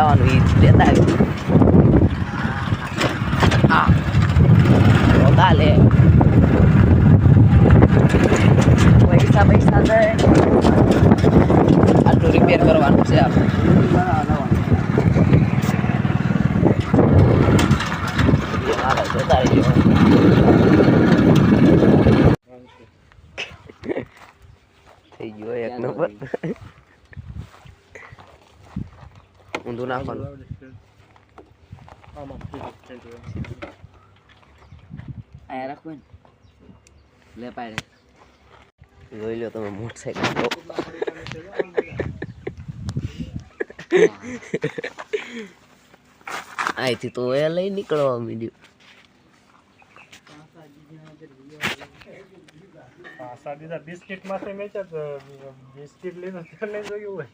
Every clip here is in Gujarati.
જવાનું એ લેતા આવ્યું ચાલે પૈસા દે આટલું રિપેર કરવાનું છે આપણે થઈ ગયો એક નંબર ઊંધું નાખવાનું આયા રાખો ને લે પાડે જોઈ લો તમે મોટરસાઇકલ અહીંથી તો એ લઈ નીકળવા માંડ્યું સાદી બિસ્કિટ માંથી મેચ બિસ્કિટ લઈને લઈ જોયું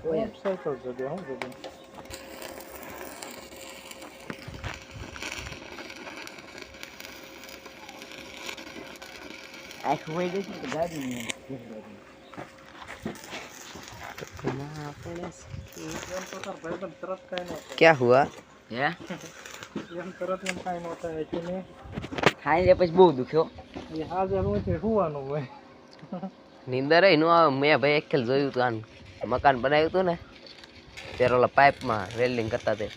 હોય સાયકલ જગ્યા હું જગ્યા આખું હોય ગઈ તો ગાડી નહીં क्या हुआ હે એમ તરત એમ કાંઈ નહોતા એટલે ખાઈ લે પછી બહુ દુખ્યો એ હાજર હોય છે સુવાનું હોય નીંદર નું આવે મેં ભાઈ એક ખેલ જોયું હતું આનું મકાન બનાવ્યું હતું ને ત્યારે ઓલા પાઇપમાં વેલ્ડિંગ કરતા તે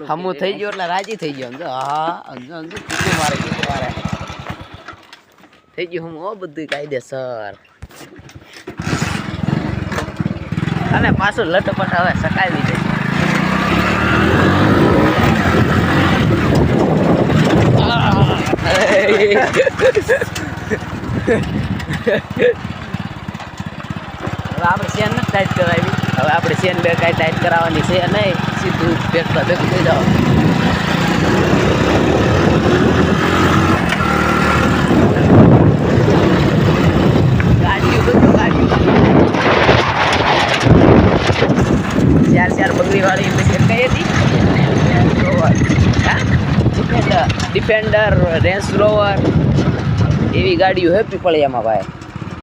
હમું થઈ ગયો એટલે રાજી થઈ ગયો સમજો હા સમજો સમજો કીધું મારે થઈ ગયું હું બધું કાયદેસર અને પાછું લટપટ હવે સકાવી દે આપણે શેન નથી ટાઈટ કરાવી હવે આપણે શેન બે કાંઈ ટાઈટ કરાવવાની છે નહીં સીધું ભેગતા ભેગું થઈ જાવ ચાર બગડી વાળી કઈ હતી ડિફેન્ડર રેન્જ રોવર એવી ગાડીઓ હે પીપળિયામાં ભાઈ